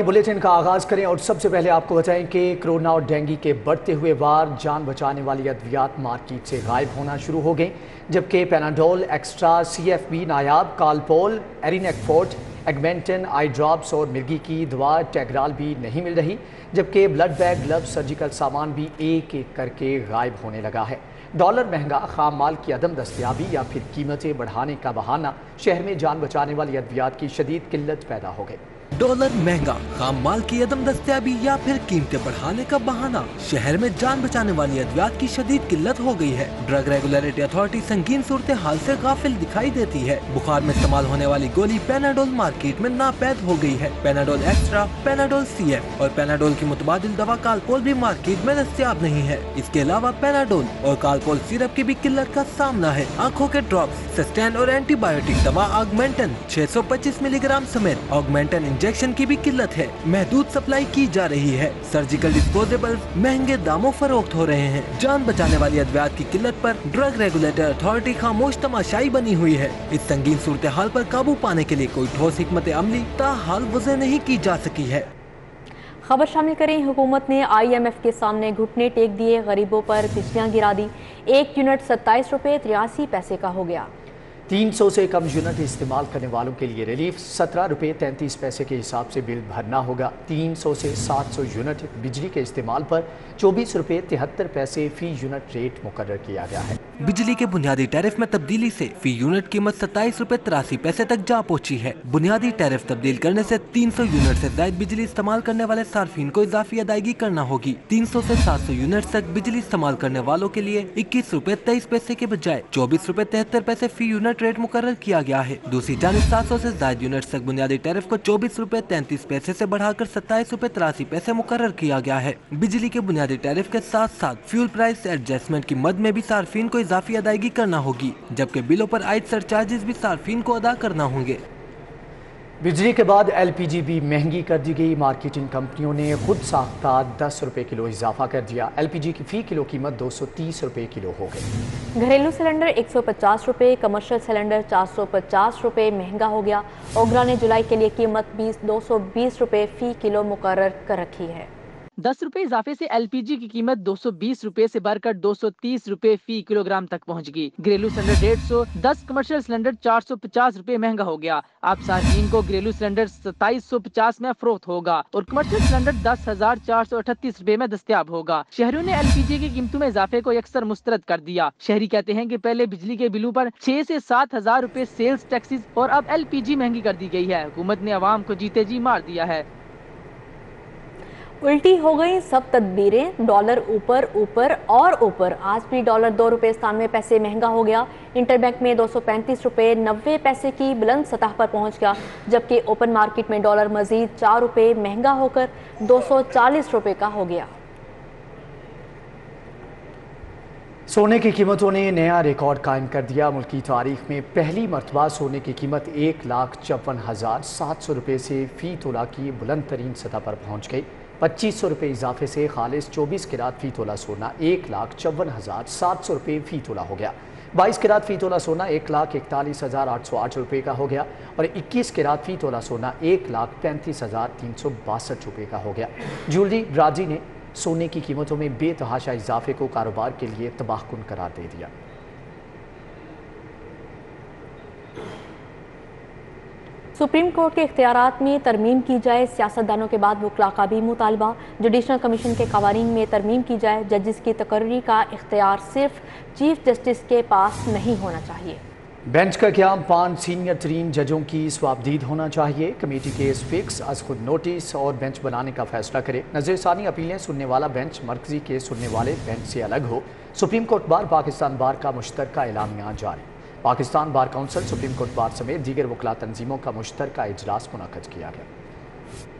Bulletin का आगाज करें और सबसे पहले आपको बताएं कि कोरोना और डेंगू के बढ़ते हुए वार जान बचाने वाली अद्वियात मार्केट से गायब होना शुरू हो गए, जबकि पैनाडोल एक्स्ट्रा, CFB नायाब, कालपोल, एरिनेक्फोर्ट, एगमेंटन, आई ड्रॉप्स और मिर्गी की दवा टेग्राल भी नहीं मिल रही, जबकि ब्लड बैग, ग्लव्स, सर्जिकल सामान भी एक एक करके गायब होने लगा है। डॉलर महंगा, खाम माल की अदम दस्तयाबी या फिर कीमतें बढ़ाने का बहाना, शहर में जान बचाने वाली अद्वियात की शदीद किल्लत पैदा हो गई। डॉलर महंगा, खाम माल की अदम दस्तयाबी या फिर कीमतें बढ़ाने का बहाना, शहर में जान बचाने वाली अद्वियात की शदीद किल्लत हो गई है। ड्रग रेगुलेटरी अथॉरिटी संगीन सूरत हाल से गाफिल दिखाई देती है। बुखार में इस्तेमाल होने वाली गोली पैनाडोल मार्केट में नापैद हो गई है। पैनाडोल एक्स्ट्रा, पैनाडोल CF और पैनाडोल की मुतबादिल दवा कालपोल भी मार्केट में दस्तयाब नहीं है। इसके अलावा पैनाडोल और कालपोल सिरप की भी किल्लत का सामना है। आँखों के ड्रॉप्स, सस्टेन और एंटीबायोटिक दवा ऑगमेंटन 625 मिलीग्राम समेत ऑगमेंटन इंजेक्शन की भी किल्लत है। महदूद सप्लाई की जा रही है। सर्जिकल डिस्पोजेबल महंगे दामों फरोख्त हो रहे हैं। जान बचाने वाली अद्वियात की किल्लत पर ड्रग रेगुलेटरी अथॉरिटी खामोश तमाशाई बनी हुई है। इस संगीन सूरत हाल पर काबू पाने के लिए कोई ठोस हिकमत अमली ताहाल वज़ह नहीं की जा सकी है। खबर शामिल करें, हुकूमत ने IMF के सामने घुटने टेक दिए, गरीबों पर बिजलियाँ गिरा दी। 1 यूनिट 27 रुपये 83 पैसे का हो गया। 300 से कम यूनिट इस्तेमाल करने वालों के लिए रिलीफ, 17 रुपये 33 पैसे के हिसाब से बिल भरना होगा। 300 से 700 यूनिट बिजली के इस्तेमाल पर 24 रुपये 73 पैसे फी यूनिट रेट मुकर्रर किया गया है। बिजली के बुनियादी टैरिफ में तब्दीली से फी यूनिट कीमत 27 रुपये 83 पैसे तक जा पहुंची है। बुनियादी टैरिफ तब्दील करने से 300 यूनिट से ज्यादा बिजली इस्तेमाल करने वाले सार्फिन को इजाफी अदायगी करना होगी। 300 से 700 यूनिट तक बिजली इस्तेमाल करने वालों के लिए 21 रुपये 23 पैसे के बजाय 24 रुपये 73 पैसे फी यूनिट रेट मुकर्रर किया गया है। दूसरी जानिब 700 से ज्यादा यूनिट तक बुनियादी टैरिफ को 24 रुपये 33 पैसे से बढ़ाकर 27 रुपये 83 पैसे मुकर्रर किया गया है। बिजली के बुनियादी टैरिफ के साथ साथ फ्यूल प्राइस एडजस्टमेंट की मद में भी सार्फिन को इजाफी अदायगी करना होगी, जबकि बिलों पर आयद सरचार्जेस भी सार्फिन को अदा करना होंगे। बिजली के बाद LPG भी महंगी कर दी गई। मार्केटिंग कंपनियों ने खुद साख्ता 10 रुपये किलो इजाफा कर दिया। LPG की फी किलो कीमत 230 रुपये किलो हो गई। घरेलू सिलेंडर 150 रुपये, कमर्शियल सिलेंडर 450 रुपये महंगा हो गया। ओगरा ने जुलाई के लिए कीमत 220 रुपये फी किलो मुकर्रर कर रखी है। 10 रुपए इजाफे से LPG की कीमत 220 रुपए से बढ़कर 230 रुपए फी किलोग्राम तक पहुंच गई। घरेलू सिलेंडर 150, कमर्शियल सिलेंडर 450 रुपए महंगा हो गया। अब सार्फिन को घरेलू सिलेंडर 2750 में फरोख्त होगा और कमर्शियल सिलेंडर 10,438 रुपए में दस्तयाब होगा। शहरियों ने LPG की कीमतों में इजाफे को अक्सर मुस्तरद कर दिया। शहरी कहते हैं कि पहले बिजली के बिलों पर 6 से 7 हजार रुपए सेल्स टैक्सेस और अब LPG महंगी कर दी गई है। हुकूमत ने आवाम को जीते जी मार दिया है। उल्टी हो गई सब तदबीरें, डॉलर ऊपर ऊपर और ऊपर। आज भी डॉलर 2 रुपये 97 पैसे महंगा हो गया। इंटरबैंक में 235 रुपये 90 पैसे की बुलंद सतह पर पहुंच गया, जबकि ओपन मार्केट में डॉलर मजीद 4 रुपये महंगा होकर 240 रुपये का हो गया। सोने की कीमतों ने नया रिकॉर्ड कायम कर दिया। मुल्की तारीख में पहली मरतबा सोने की कीमत 1,54,700 रुपये से फी तोला की बुलंद तरीन सतह पर पहुंच गई। 2500 रुपये इजाफे से खालिस 24 किरात फी तोला सोना 1,54,700 रुपये फी तोला हो गया। 22 किरात फी तोला सोना 1,41,808 रुपये का हो गया और 21 किरात फी तोला सोना 1,35,362 रुपये का हो गया। ज्वेलरी ब्राजी ने सोने की कीमतों में बेतहाशा इजाफे को कारोबार के लिए तबाहकुन करार दे दिया। सुप्रीम कोर्ट के इख्तियारात में तरमीम की जाए, सियासतदानों के बाद वकला का भी मुतालबा। जुडिशनल कमीशन के कवानीन में तरमीम की जाए, जजिस की तकर्री का इख्तियार सिर्फ चीफ जस्टिस के पास नहीं होना चाहिए। बेंच का क़याम 5 सीनियर तरीन जजों की स्वाबदीद होना चाहिए। कमेटी केस फिक्स अज खुद नोटिस और बेंच बनाने का फैसला करे। नज़रसानी अपीलें सुनने वाला बेंच मरकजी केस सुनने वाले बेंच से अलग हो। Supreme court bar Pakistan bar का मुश्तरका एलामिया जारी। Pakistan bar council, supreme court bar समेत दीगर वकला तंजीमों का मुश्तरका इजलास मुनक्कद किया गया।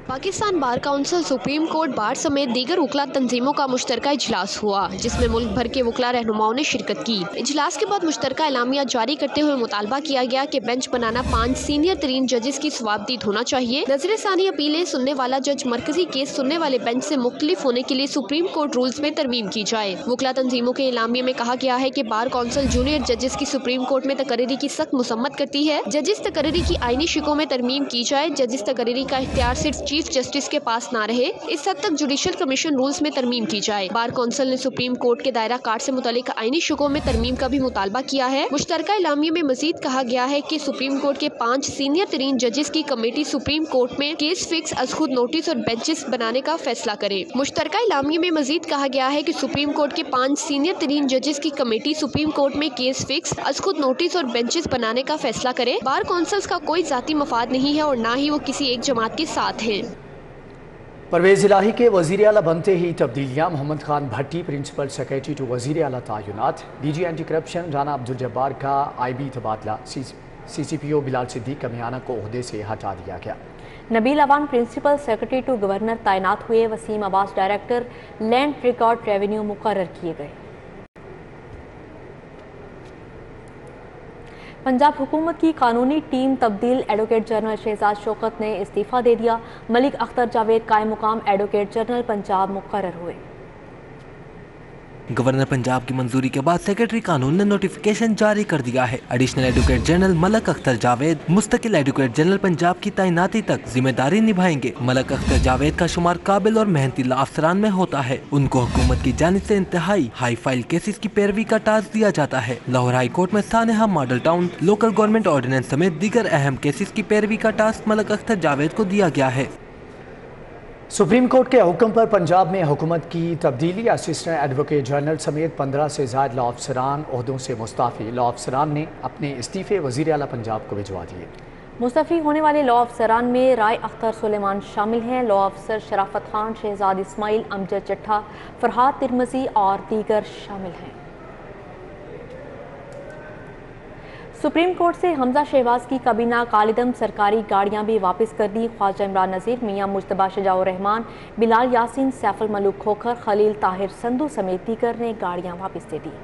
Pakistan bar council, supreme court bar समेत दीगर वकला तंजीमों का मुश्तरका इजलास हुआ, जिसमें मुल्क भर के वकला रहनुमाओं ने शिरकत की। इजलास के बाद मुश्तरका एलामिया जारी करते हुए मुतालबा किया गया कि बेंच बनाना 5 सीनियर तरीन जजेस की स्वाबदीद होना चाहिए। नजरसानी अपीलें सुनने वाला जज मरकजी केस सुनने वाले बेंच से मुख्तलिफ होने के लिए सुप्रीम कोर्ट रूल्स में तरमीम की जाए। वकला तंजीमों के एलामिया में कहा गया है कि बार काउंसिल जूनियर जजेस की सुप्रीम कोर्ट में तकर्री की सख्त मुसम्मत करती है। जजिस तकर्री की आईनी शिकों में तरमीम की जाए। जजिस तकर्री का इख्तियार सिर्फ चीफ चीफ जस्टिस के पास ना रहे, इस हद तक जुडिशल कमीशन रूल्स में तरमीम की जाए। बार कौंसिल ने सुप्रीम कोर्ट के दायरा कार से मुतालिक आईनी शुगों में तरमीम का भी मुतालबा किया है। मुश्तरका इलामिया में मजीद कहा गया है कि सुप्रीम कोर्ट के 5 सीनियर तरीन जजेस की कमेटी सुप्रीम कोर्ट में केस फिक्स अज खुद नोटिस और बेंचेस बनाने का फैसला करे। मुश्तरका इलामिया में मजीद कहा गया है कि सुप्रीम कोर्ट के 5 सीनियर तरीन जजेस की कमेटी सुप्रीम कोर्ट में केस फिक्स अज खुद नोटिस और बेंचेस बनाने का फैसला करे। बार कौंसिल्स का कोई जाती मफाद नहीं है और ना ही वो किसी एक जमात के साथ हैं। परवेज इलाही के वज़ीर आला बनते ही तब्दीलियाँ। Mohammad Khan Bhatti principal secretary to वज़ीर आला तयनात। DG anti corruption Rana Abdul Jabbar का IB तबादला। CCPO बिलाल सिद्दीक कमियाना को ओहदे से हटा दिया गया। Nabeel Awan principal secretary to governor तैनात हुए। Waseem Abbas director land record revenue मुकर्रर किए गए। पंजाब हुकूमत की कानूनी टीम तब्दील। एडवोकेट जनरल शहजाद शौकत ने इस्तीफ़ा दे दिया। मलिक अख्तर जावेद कायम मुकाम एडवोकेट जनरल पंजाब मुकर्रर हुए। गवर्नर पंजाब की मंजूरी के बाद सेक्रेटरी कानून ने नोटिफिकेशन जारी कर दिया है। Additional advocate general Malik Akhtar Javed मुस्तकिल एडवोकेट जनरल पंजाब की तैनाती तक जिम्मेदारी निभाएंगे। मलिक अख्तर जावेद का शुमार काबिल और मेहनती लॉ अफसरान में होता है। उनको हुकूमत की जानिब से इंतहाई हाई फाइल केसेस की पैरवी का टास्क दिया जाता है। लाहौर हाई कोर्ट में सानेहा model town local government ordinance समेत दीगर अहम केसेस की पैरवी का टास्क मलिक अख्तर जावेद को दिया गया है। सुप्रीम कोर्ट के हुक्म पर पंजाब में हुकूमत की तब्दीली। असिस्टेंट एडवोकेट जनरल समेत 15 से ज़ायद लॉ अफसरान ओहदों से मुस्ताफ़ी। लॉ अफसरान ने अपने इस्तीफ़े वज़ीर आला पंजाब को भिजवा दिए। मुस्तफ़ी होने वाले लॉ अफसरान में राय अख्तर सुलेमान शामिल हैं। लॉ अफसर शराफत खान, शहजाद इस्माइल, अमजद चट्ठा, फरहाद तिरमजी और दीगर शामिल हैं। सुप्रीम कोर्ट से हमजा शहबाज की काबीना कालिदम सरकारी गाड़ियां भी वापस कर दी। ख्वाजा इमरान नज़ीर, मियां मुज्तबा शजाउर रहमान, बिलाल यासीन, सैफुल मलूक खोखर, खलील ताहिर संधू समेत दीगर ने गाड़ियां वापस दे दी।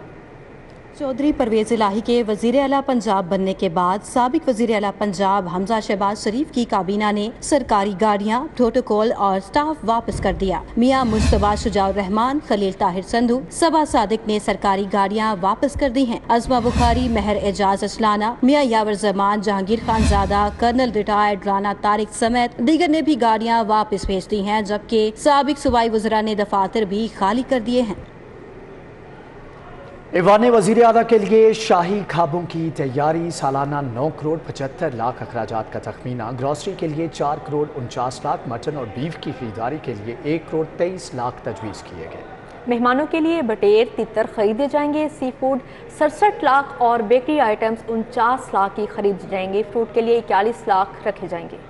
चौधरी परवेज इलाही के वजीर आला पंजाब बनने के बाद साबिक वजीर आला पंजाब हमजा शहबाज शरीफ की काबीना ने सरकारी गाड़ियां, प्रोटोकॉल और स्टाफ वापस कर दिया। मियां मुज्तबा शजाउर रहमान, खलील ताहिर संधू, सबा सादिक ने सरकारी गाड़ियां वापस कर दी हैं। अजमा बुखारी, महर एजाज असलाना, मियां यावर जमान, जहांगीर खान ज़ादा, कर्नल रिटायर्ड राना तारिक समेत दीगर ने भी गाड़ियां वापस भेज दी हैं, जबकि साबिक सूबाई वज़रा ने दफातर भी खाली कर दिए हैं। ऐवान वज़ीर आला के लिए शाही खाबों की तैयारी। सालाना 9 करोड़ 75 लाख अखराजात का तखमीना। ग्रॉसरी के लिए 4 करोड़ 49 लाख, मटन और बीफ की खरीदारी के लिए 1 करोड़ 23 लाख तजवीज़ किए गए। मेहमानों के लिए बटेर तितर खरीदे जाएंगे। सी फूड 67 लाख और बेकरी आइटम्स 49 लाख की खरीदे जाएंगे। फ्रूट के लिए 41 लाख रखे जाएंगे।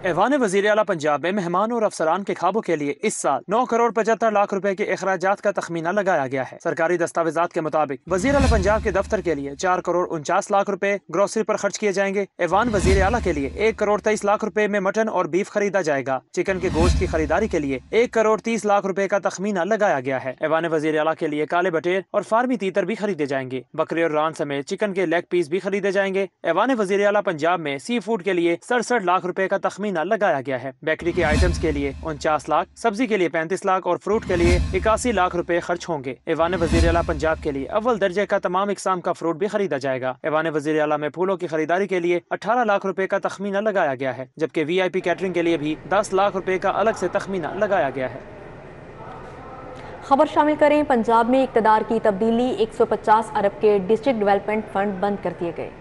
ऐवान वज़ीर आला पंजाब में मेहमान और अफसरान के खाबों के लिए इस साल 9 करोड़ 75 लाख रुपए के अखराजात का तखमीना लगाया गया है। सरकारी दस्तावेजात के मुताबिक वज़ीर आला पंजाब के दफ्तर के लिए 4 करोड़ 49 लाख रुपए ग्रोसरी पर खर्च किए जाएंगे। ऐवान वज़ीर आला के लिए 1 करोड़ 23 लाख रुपए में मटन और बीफ खरीदा जाएगा। चिकन के गोश्त की खरीदारी के लिए 1 करोड़ 30 लाख रुपए का तखमीना लगाया गया है। ऐवान वज़ीर आला के लिए काले बटेर और फार्मी तीतर भी खरीदे जाएंगे। बकरे और रान समेत चिकन के लेग पीस भी खरीदे जाएंगे। ऐवान वज़ीर आला पंजाब में सी फूड के लिए 67 लाख रुपए का तखमीना लगाया गया है। बेकरी के आइटम्स के लिए 49 लाख, सब्जी के लिए 35 लाख और फ्रूट के लिए 81 लाख रुपए खर्च होंगे। ऐवान वज़ीर आला पंजाब के लिए अव्वल दर्जे का तमाम इकसाम का फ्रूट भी खरीदा जाएगा। ऐवान वज़ीर आला में फूलों की खरीदारी के लिए 18 लाख रुपए का तखमीना लगाया गया है, जबकि VIP कैटरिंग के लिए भी 10 लाख रुपए का अलग से तखमीना लगाया गया है। खबर शामिल करें। पंजाब में इक़्तिदार की तब्दीली। 150 अरब के डिस्ट्रिक्ट डेवलपमेंट फंड बंद कर दिए गए।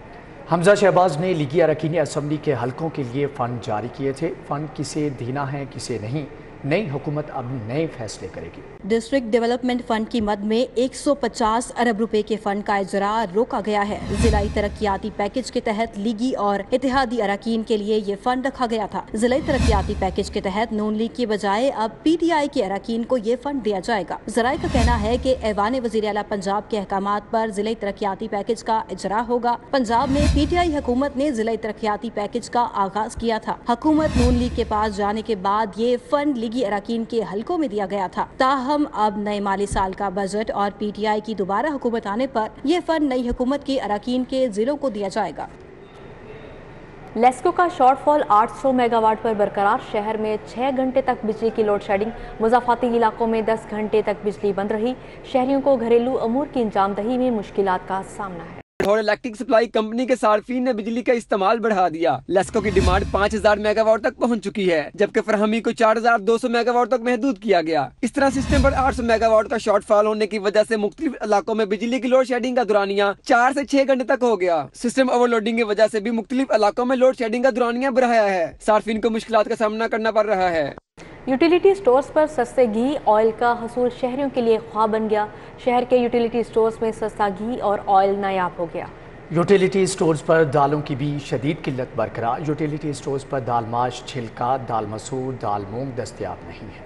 हमजा शहबाज ने लीगी अरकान असम्बली के हलकों के लिए फ़ंड जारी किए थे। फ़ंड किसे देना है किसे नहीं, नई हुकूमत अब नए फैसले करेगी। डिस्ट्रिक्ट डेवलपमेंट फंड की मद में 150 अरब रुपए के फंड का इजरा रोका गया है। जिलाई तरक्याती पैकेज के तहत लीगी और इत्तेहादी अरकान के लिए ये फंड रखा गया था। जिलाई तरक्याती पैकेज के तहत नून लीग की बजाय अब PTI के अरकान को ये फंड दिया जाएगा। जराये का कहना है कि ऐवान वज़ीर आला पंजाब के अहकामात पर जिलाई तरक्याती पैकेज का इजरा होगा। पंजाब में PTI हुकूमत ने जिलाई तरक्याती पैकेज का आगाज किया था। हुकूमत नून लीग के पास जाने के बाद ये फंड लीगी अरकान के हलकों में दिया गया था। ताहम अब नए माली साल का बजट और PTI की दोबारा हुकूमत आने पर यह फंड नई हुकूमत के अरकान के जिलों को दिया जाएगा। लेस्को का शॉर्टफॉल 800 मेगावाट पर बरकरार। शहर में 6 घंटे तक बिजली की लोड शेडिंग। मुज़ाफ़ाती इलाकों में 10 घंटे तक बिजली बंद रही। शहरियों को घरेलू अमूर की अंजामदही में मुश्किलात का सामना है। اور الیکٹرک سپلائی کمپنی کے صارفین نے بجلی کا استعمال بڑھا دیا۔ لیسکو کی ڈیمانڈ 5000 میگا واٹ تک پہنچ چکی ہے، جبکہ فراہمی کو 4200 میگا واٹ تک محدود کیا گیا۔ اس طرح سسٹم پر 800 میگا واٹ کا شارٹ فال ہونے کی وجہ سے مختلف علاقوں میں بجلی کی لوڈ شیڈنگ کا دورانیہ 4 سے 6 گھنٹے تک ہو گیا۔ سسٹم اوور لوڈنگ کی وجہ سے بھی مختلف علاقوں میں لوڈ شیڈنگ کا دورانیہ بڑھایا ہے، صارفین کو مشکلات کا سامنا کرنا پڑ رہا ہے۔ یوٹیلیٹی سٹورز پر سستے گھی آئل کا حصول شہریوں کے لیے خواب بن گیا۔ شہر کے یوٹیلیٹی سٹورز میں سستا گھی اور آئل نایاب ہو گیا۔ یوٹیلیٹی سٹورز پر دالوں کی بھی شدید قلت برقرار۔ یوٹیلیٹی سٹورز پر دال ماش، چھلکا، دال مسور، دال مونگ دستیاب نہیں ہے۔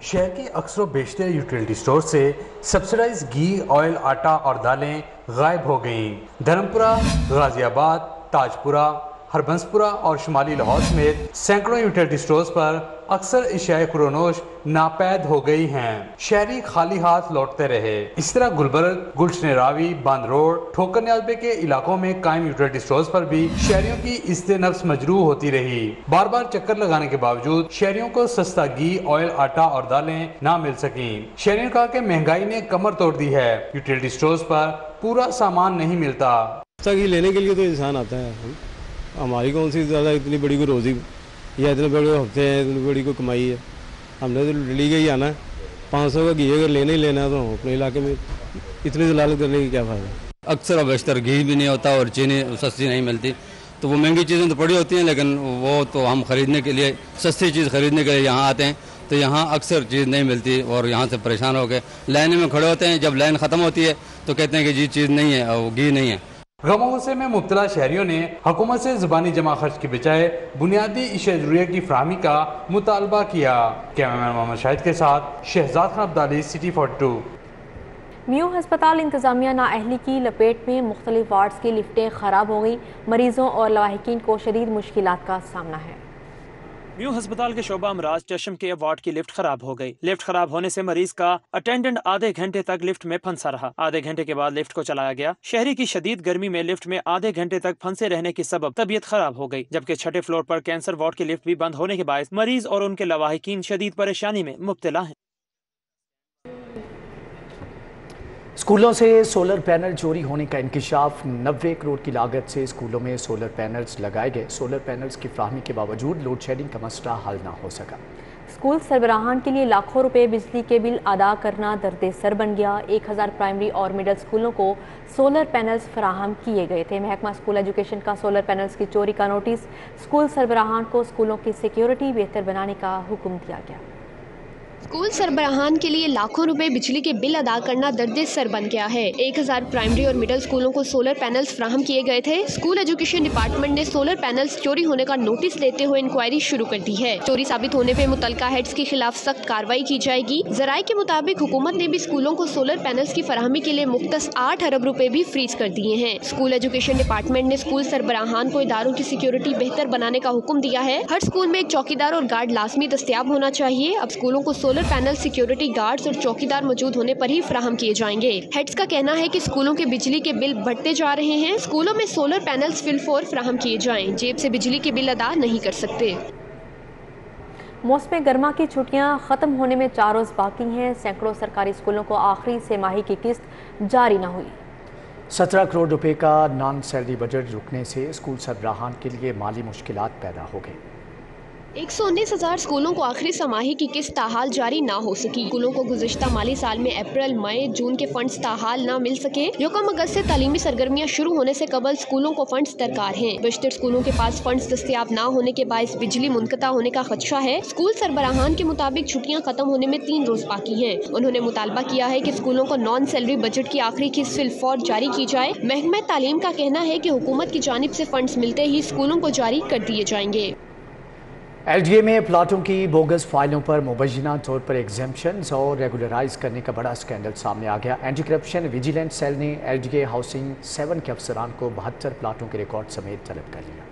شہر کے اکثر و بیشتر یوٹیلیٹی سٹور سے سبسڈائز گھی، آئل، آٹا اور دالیں غائب ہو گئیں۔ دھرمپورہ، غازی آباد، تاج پورہ، ہربنسپورہ اور شمالی لاہور سمیت سینکڑوں یوٹیلیٹی سٹورز پر اکثر اشیاء خورونوش ناپید ہو گئی ہیں۔ شہری خالی ہاتھ لوٹتے رہے۔ اس طرح گلبرگ، گلشن راوی، بند روڈ، ٹھوکر نیازبے کے علاقوں میں قائم یوٹیلیٹی سٹورز پر بھی شہریوں کی عزت نفس مجروح ہوتی رہی۔ بار بار چکر لگانے کے باوجود شہریوں کو سستا گھی، آئل، آٹا اور دالیں نہ مل سکیں۔ شہریوں نے کہا کہ مہنگائی نے کمر توڑ دی ہے، یوٹیلیٹی سٹورز پر پورا سامان نہیں ملتا۔ سستا گھی لینے کے لیے تو انسان آتا ہے، ہماری کون سی زیادہ اتنی بڑی کوئی روزی یا اتنے بڑے ہفتے ہیں، اتنی بڑی کوئی کمائی ہے، ہم نے تو ڈیلی کا ہی آنا ہے۔ 500 کا گھی اگر لینا ہی لینا ہے تو اپنے علاقے میں اتنی دلالت کرنے کی کیا فائدہ۔ اکثر و بیشتر گھی بھی نہیں ہوتا اور چینی سستی نہیں ملتی، تو وہ مہنگی چیزیں تو پڑی ہوتی ہیں، لیکن وہ تو ہم خریدنے کے لیے سستی چیز خریدنے کے لیے یہاں آتے ہیں، تو یہاں اکثر چیز نہیں ملتی اور یہاں سے پریشان ہو کے لائن میں کھڑے ہوتے ہیں۔ جب لائن ختم ہوتی ہے تو کہتے ہیں کہ جی چیز نہیں ہے اور گھی نہیں ہے۔ غم و غصے میں مبتلا شہریوں نے حکومت سے زبانی جمع خرچ کی بجائے بنیادی اشیاء ضروریہ کی فراہمی کا مطالبہ کیا۔ کیمرمین محمد شاہد کے ساتھ شہزاد خان عبدالی، سٹی 42۔ میو ہسپتال انتظامیہ نااہلی کی لپیٹ میں مختلف وارڈز کی لفٹیں خراب ہو گئیں۔ مریضوں اور لواحقین کو شدید مشکلات کا سامنا ہے۔ میو ہسپتال کے شعبہ امراض چشم کے وارڈ کی لفٹ خراب ہو گئی۔ لفٹ خراب ہونے سے مریض کا اٹینڈنٹ آدھے گھنٹے تک لفٹ میں پھنسا رہا۔ آدھے گھنٹے کے بعد لفٹ کو چلایا گیا۔ شہری کی شدید گرمی میں لفٹ میں آدھے گھنٹے تک پھنسے رہنے کے سبب طبیعت خراب ہو گئی، جبکہ 6 فلور پر کینسر وارڈ کی لفٹ بھی بند ہونے کے باعث مریض اور ان کے لواحقین شدید پریشانی میں مبتلا ہیں۔ اسکولوں سے سولر پینل چوری ہونے کا انکشاف۔ 90 کروڑ کی لاگت سے اسکولوں میں سولر پینلز لگائے گئے۔ سولر پینلز کی فراہمی کے باوجود لوڈ شیڈنگ کا مسئلہ حل نہ ہو سکا۔ اسکول سربراہان کے لیے لاکھوں روپے بجلی کے بل ادا کرنا درد سر بن گیا۔ 1000 پرائمری اور مڈل اسکولوں کو سولر پینلز فراہم کیے گئے تھے۔ محکمہ اسکول ایجوکیشن کا سولر پینلز کی چوری کا نوٹس۔ اسکول سربراہان کو اسکولوں کی سیکیورٹی بہتر بنانے کا حکم دیا گیا۔ اسکول سربراہان کے لیے لاکھوں روپے بجلی کے بل ادا کرنا درد سر بن گیا ہے۔ 1000 پرائمری اور مڈل اسکولوں کو سولر پینلز فراہم کیے گئے تھے۔ اسکول ایجوکیشن ڈپارٹمنٹ نے سولر پینلز چوری ہونے کا نوٹس لیتے ہوئے انکوائری شروع کر دی ہے۔ چوری ثابت ہونے پہ متعلقہ ہیڈز کے خلاف سخت کارروائی کی جائے گی۔ ذرائع کے مطابق حکومت نے بھی اسکولوں کو سولر پینلز کی فراہمی کے لیے مختص 8 ارب روپے بھی فریز کر دیے ہیں۔ اسکول ایجوکیشن ڈپارٹمنٹ نے اسکول سربراہان کو اداروں کی سیکیورٹی بہتر بنانے کا حکم دیا ہے۔ ہر اسکول میں ایک چوکیدار اور گارڈ لازمی دستیاب ہونا چاہیے۔ اب اسکولوں کو سولر پینل سیکیورٹی گارڈز اور چوکیدار موجود ہونے پر ہی فراہم کیے جائیں گے۔ ہیڈز کا کہنا ہے کہ اسکولوں کے بجلی کے بل بڑھتے جا رہے ہیں۔ اسکولوں میں سولر پینلز فی الفور فراہم کیے جائیں۔ جیب سے بجلی کے بل ادا نہیں کر سکتے۔ موسم گرما کی چھٹیاں ختم ہونے میں 4 روز باقی ہیں۔ سینکڑوں سرکاری اسکولوں کو آخری سہ ماہی کی قسط جاری نہ ہوئی۔ 17 کروڑ روپے کا نان سیلری بجٹ رکنے سے اسکول سربراہان کے لیے مالی مشکلات پیدا ہو گئی۔ 119,000 اسکولوں کو آخری سماہی کی قسط تاحال جاری نہ ہو سکی۔ اسکولوں کو گزشتہ مالی سال میں اپریل، مئی، جون کے فنڈز تاحال نہ مل سکے۔ یکم اگست سے تعلیمی سرگرمیاں شروع ہونے سے قبل اسکولوں کو فنڈز درکار ہیں۔ بیشتر اسکولوں کے پاس فنڈز دستیاب نہ ہونے کے باعث بجلی منقطع ہونے کا خدشہ ہے۔ اسکول سربراہان کے مطابق چھٹیاں ختم ہونے میں 3 روز باقی ہیں۔ انہوں نے مطالبہ کیا ہے کہ اسکولوں کو نان سیلری بجٹ کی آخری قسط فی الفور جاری کی جائے۔ محکمہ تعلیم کا کہنا ہے کہ حکومت کی جانب سے فنڈز ملتے ہی اسکولوں کو جاری کر دیے جائیں گے۔ ایل ڈی اے میں پلاٹوں کی بوگس فائلوں پر مبینہ طور پر ایگزیمپشنز اور ریگولرائز کرنے کا بڑا اسکینڈل سامنے آ گیا۔ اینٹی کرپشن ویجیلنس سیل نے ایل ڈی اے ہاؤسنگ 7 کے افسران کو 72 پلاٹوں کے ریکارڈ سمیت طلب کر لیا۔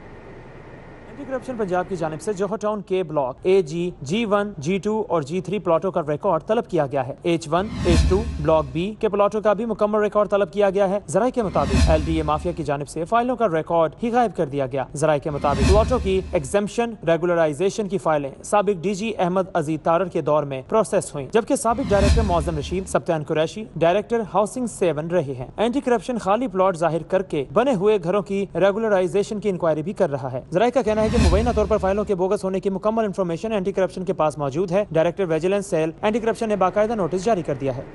एंटी करप्शन पंजाब की जानिब से जोहर टाउन के ब्लॉक AG, G1, G2 और G3 प्लॉटों का रिकॉर्ड तलब किया गया है। H1, H2 ब्लॉक B के प्लॉटों का भी मुकम्मल रिकॉर्ड तलब किया गया है। जराये के मुताबिक LDA माफिया की जानिब से फाइलों का रिकॉर्ड ही गायब कर दिया गया। जराये के मुताबिक प्लॉटों की एग्जेम्पशन रेगुलराइजेशन की फाइलें साबिक DG अहमद अजीज तारर के दौर में प्रोसेस हुई, जबकि साबिक director Maujam Rashid सप्तान Qureshi director housing 7 रहे हैं। एंटी करप्शन खाली प्लॉट जाहिर करके बने हुए घरों की रेगुलराइजेशन की इंक्वायरी भी कर रहा है। जराये का कहना है कि मुबैना तौर पर फाइलों के बोगस होने की मुकम्मल इंफॉर्मेशन एंटी करप्शन के पास मौजूद है। Director vigilance cell anti corruption ने बाकायदा नोटिस जारी कर दिया है।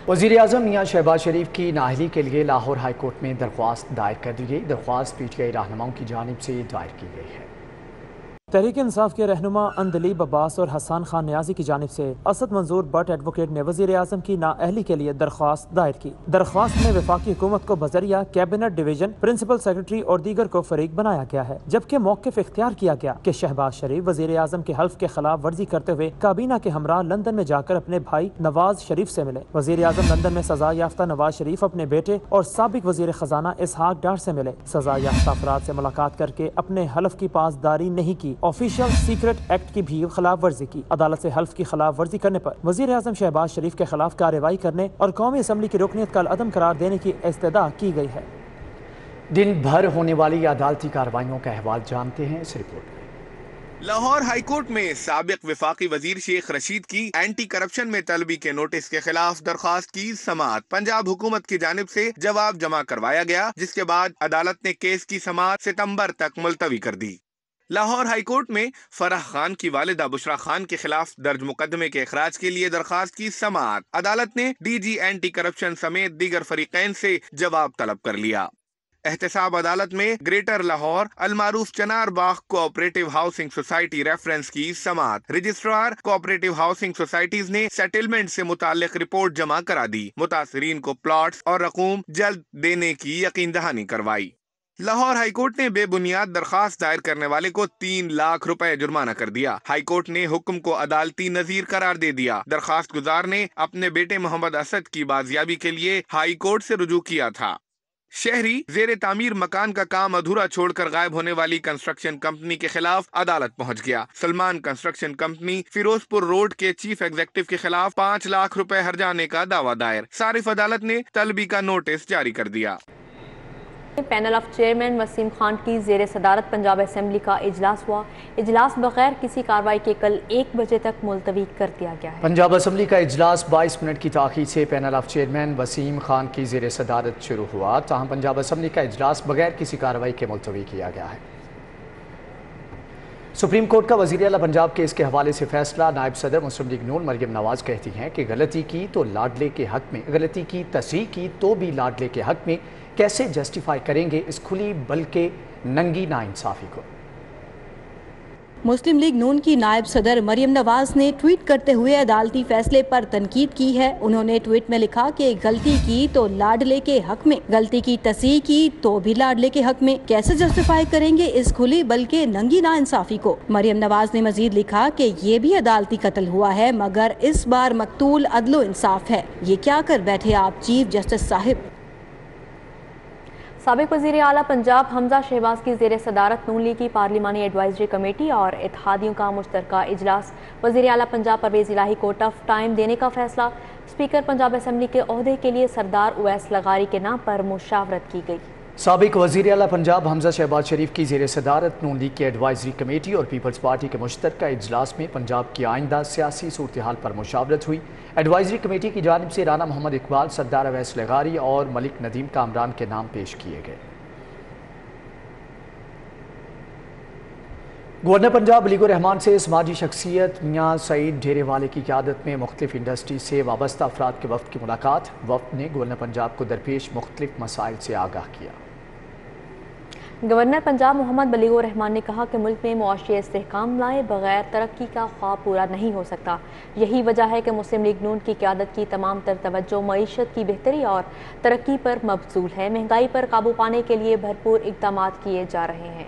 वज़ीर आज़म मियां शहबाज शरीफ की नाअहली के लिए लाहौर हाई कोर्ट में दरख्वास्त दायर कर दी गई। दरख्वास्त PTI रहनुमाओं की जानिब से दायर की गई है। तहरीक इंसाफ के रहनुमा अंदलीब अब्बास और हसन खान नियाजी की जानिब से असद मंजूर बट एडवोकेट ने वज़ीर आज़म की नाअहली के लिए दरख्वास्त दायर की। दरख्वास्त में वफाकी हुकूमत को बजरिया कैबिनेट डिवीजन, प्रिंसिपल सेक्रेटरी और दीगर को फरीक बनाया गया है, जबकि मौक़िफ़ इख्तियार किया गया कि शहबाज शरीफ वज़ीर आज़म के हल्फ के खिलाफ वर्जी करते हुए काबीना के हमरा लंदन में जाकर अपने भाई नवाज शरीफ से मिले। वज़ीर आज़म लंदन में सजा याफ्ता नवाज शरीफ अपने बेटे और साबिक वज़ीर खजाना इसहाक डार से मिले। सजा याफ्ता अफराद से मुलाकात करके अपने हल्फ की पासदारी नहीं की, ऑफिशियल सीक्रेट एक्ट की भी खिलाफ वर्जी की। अदालत से हल्फ की खिलाफ वर्जी करने पर वज़ीर आज़म शहबाज शरीफ के खिलाफ कार्रवाई करने और कौमी असम्बली की रुकनीत का अदम करार देने की इस्तदा की गई है। दिन भर होने वाली अदालती कार्रवाइयों का अहवाल जानते हैं इस रिपोर्ट में। लाहौर हाईकोर्ट में साबिक वफाकी वजीर शेख रशीद की एंटी करप्शन में तलबी के नोटिस के खिलाफ दरख्वास्त की समाअत पंजाब हुकूमत की जानिब से जवाब जमा करवाया गया, जिसके बाद अदालत ने केस की समाअत सितंबर तक मुलतवी कर दी। लाहौर हाईकोर्ट में फराह खान की वालिदा बुशरा खान के खिलाफ दर्ज मुकदमे के इखराज के लिए दरखास्त की समाअत अदालत ने DG एंटी करप्शन समेत दीगर फरीकैन से जवाब तलब कर लिया। एहतसाब अदालत में ग्रेटर लाहौर अलमारूफ चनार बाग कोऑपरेटिव हाउसिंग सोसाइटी रेफरेंस की समाअत रजिस्ट्रार कोऑपरेटिव हाउसिंग सोसाइटीज ने सेटलमेंट से मुतालिक रिपोर्ट जमा करा दी। मुतासरीन को प्लॉट्स और रकूम जल्द देने की यकीन दहानी करवाई। लाहौर हाईकोर्ट ने बेबुनियाद दरखास्त दायर करने वाले को 3 लाख रुपए जुर्माना कर दिया। हाईकोर्ट ने हुक्म को अदालती नजीर करार दे दिया। दरखास्त गुजार ने अपने बेटे मोहम्मद असद की बाजियाबी के लिए हाईकोर्ट से रुजू किया था। शहरी जेरे तामीर मकान का काम अधूरा छोड़कर गायब होने वाली कंस्ट्रक्शन कंपनी के खिलाफ अदालत पहुंच गया। Salman construction company Ferozepur road के चीफ एग्जीक्यूटिव के खिलाफ 5 लाख रुपए हर्जाने का दावा दायर। सारिफ अदालत ने तलबी का नोटिस जारी कर दिया। Panel of chairman Waseem Khan की जेर सदारत पंजाब असेंबली का इजलास हुआ। इजलास बगैर किसी कार्रवाई के कल 1 बजे तक मुलतवी कर दिया गया है। पंजाब असेंबली का इजलास 22 मिनट की ताख़ीर से panel of chairman Waseem Khan की जेर सदारत शुरू हुआ। ताहम पंजाब असेंबली का इजलास बगैर किसी कार्रवाई के मुलतवी किया गया है। सुप्रीम कोर्ट का वज़ीर आला पंजाब केस के हवाले से फैसला। नायब सदर मुस्लिम लीग नून मरियम नवाज कहती हैं कि गलती की तो लाडले के हक में, गलती की तस्हीह की तो भी लाडले के हक में कैसे जस्टिफाई करेंगे इस खुली बल्कि नंगी नाइंसाफी को। मुस्लिम लीग नून की नायब सदर मरियम नवाज ने ट्वीट करते हुए अदालती फैसले पर तनकीद की है। उन्होंने ट्वीट में लिखा कि गलती की तो लाडले के हक में, गलती की तस्हीह की तो भी लाडले के हक में, कैसे जस्टिफाई करेंगे इस खुली बल्कि नंगी नाइंसाफी को। मरियम नवाज ने मजीद लिखा कि ये भी अदालती कत्ल हुआ है मगर इस बार मकतूल अदलो इंसाफ है। ये क्या कर बैठे आप चीफ जस्टिस साहिब। साबिक वज़ीर आला पंजाब हमजा शहबाज की ज़ेर सदारत नून लीग की पार्लिमानी एडवाइजरी कमेटी और इत्तेहादियों का मुश्तरका इजलास। वज़ीर आला पंजाब परवेज़ इलाही को टफ टाइम देने का फैसला। स्पीकर पंजाब असेंबली के ओहदे के लिए सरदार उवैस लगारी के नाम पर मुशावरत की गई। साबिक वज़ीर आला पंजाब हमजा शहबाज शरीफ की ज़ेर सदारत नून लीग की एडवाइजरी कमेटी और पीपल्स पार्टी के मुश्तरका इजलास में पंजाब की आइंदा सियासी सूरत हाल पर मुशावरत हुई। एडवाइजरी कमेटी की जानिब से राना मोहम्मद इकबाल, सरदार उवैस लगारी और मलिक नदीम कामरान के नाम पेश किए गए। गवर्नर पंजाब अली रहमान से समाजी शख्सियत मियां सईद ढेरेवाले की क़यादत में मुख्तलिफ इंडस्ट्री से वाबस्ता अफराद के वफ़द की मुलाकात। वफ़द ने गवर्नर पंजाब को दरपेश मुख्तलिफ मसाइल से आगाह किया। गवर्नर पंजाब मोहम्मद बलीगुर रहमान ने कहा कि मुल्क में मुआशी इस्तेहकाम लाए बगैर तरक्की का ख्वाब पूरा नहीं हो सकता। यही वजह है कि मुस्लिम लीग नून की क़यादत की तमाम तर तवज्जो मईशत की बेहतरी और तरक्की पर मबज़ूल है। महंगाई पर काबू पाने के लिए भरपूर इक़दाम किए जा रहे हैं।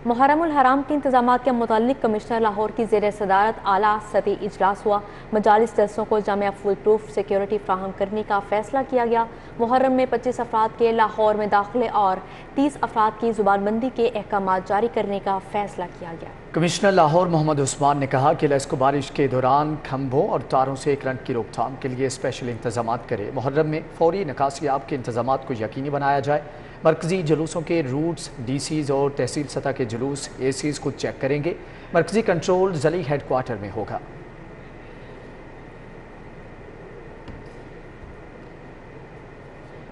मुहर्रम उल हराम के इंतजामात के मुतालिक कमिश्नर लाहौर की ज़ेर सदारत आला सतही इजलास हुआ। मजालिस जलसों को जामिया फुल प्रूफ सिक्योरिटी फ्राहम करने का फैसला किया गया। मुहर्रम में 25 अफराद के लाहौर में दाखिले और 30 अफराद की जुबानबंदी के अहकाम जारी करने का फैसला किया गया। कमिश्नर लाहौर मोहम्मद उस्मान ने कहा कि लेस्को बारिश के दौरान खंभों और तारों से करंट की रोकथाम के लिए स्पेशल इंतजाम करे। मुहर्रम में फौरी निकासियाब के इंतजाम को यकीनी बनाया जाए। मरकजी जुलूसों के रूट्स डीसीज और तहसील सतह के जुलूस एसीज को चेक करेंगे। मरकजी कंट्रोल ज़िली हेडक्वार्टर में होगा।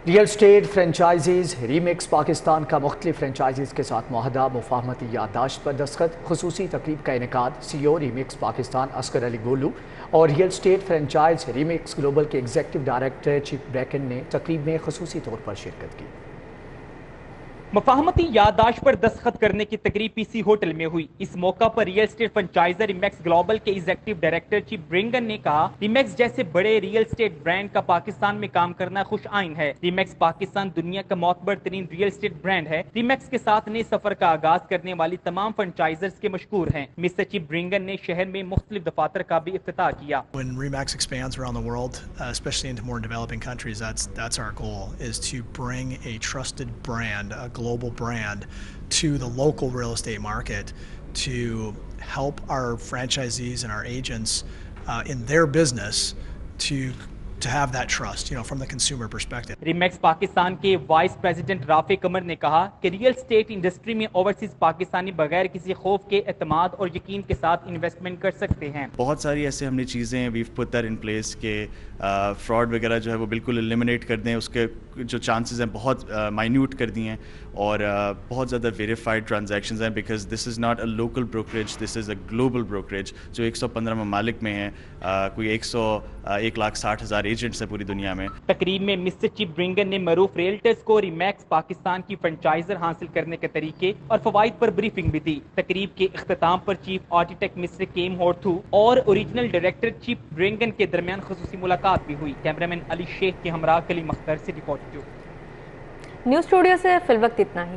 Real estate franchises remix Pakistan का मुख्तलिफ फ्रेंचाइजीज के साथ मुआहदा मुफाहमती याददाश्त पर दस्तखत। खुसूसी तकरीब का इनेकाद CEO रीमिक्स पाकिस्तान असगर अली गोलू और real estate franchise remix global के एग्जीक्यूटिव डायरेक्टर चीफ ब्रैकन ने तकरीब में खुसूसी तौर पर शिरकत की। मुफाहमती याददाश्त पर दस्तखत करने की तकरीब PC होटल में हुई। इस मौका पर रियल स्टेट फ्रेंचाइजर रीमैक्स ग्लोबल के एग्जीक्यूटिव डायरेक्टर चीफ ब्रिंगन ने कहा, रीमैक्स जैसे बड़े रियल स्टेट ब्रांड का पाकिस्तान में काम करना खुश आइन है। रीमैक्स पाकिस्तान दुनिया का मोतबर तरीन रियल स्टेट ब्रांड है। रीमैक्स के साथ नए सफर का आगाज करने वाली तमाम फ्रेंचाइजर्स के मशहूर हैं। मिस्टर चीफ ब्रिंगन ने शहर में मुख्तलिफ दफातर का भी इफ्तिताह किया। When Remax expands around the world, especially into more developing countries, that's our goal, is to bring a trusted brand, a global brand, to the local real estate market to help our franchisees and our agents in their business to have that trust, from the consumer perspective. रीमैक्स Pakistan के vice president Rafe कमर ने कहा कि real estate industry में overseas Pakistani बगैर किसी खौफ के एतमाद और यकीन के साथ इन्वेस्टमेंट कर सकते हैं। बहुत सारी ऐसे हमने चीज़ें we put that in place के फ्रॉड वगैरह जो है वो बिल्कुल एलिमिनेट कर दें, उसके जो चांसेस हैं बहुत माइन्यूट कर दिए हैं और बहुत ज़्यादा वेरीफाइड ट्रांजैक्शंस हैं, because this is not a local brokerage, this is a global brokerage जो 115 ममालिक में है। कोई 1,60,000 एजेंट्स है पूरी दुनिया में। तकरीब में मिस्टर चीफ ब्रिंगन ने मरूफ रियल्टर्स को रीमैक्स पाकिस्तान की फ्रेंचाइजर हासिल करने के तरीके और फवाइद पर ब्रीफिंग भी दी। तकरीब के इख्तिताम पर चीफ आर्किटेक्ट मिस्टर केम होर्थू और ओरिजिनल डायरेक्टर चीफ ब्रिंगन के दरमियान खुसूसी मुलाकात भी हुई। कैमरामैन अली शेख के हमरा कली मख्तर से रिपोर्ट। न्यूज़ स्टूडियो से फिल वक्त इतना ही।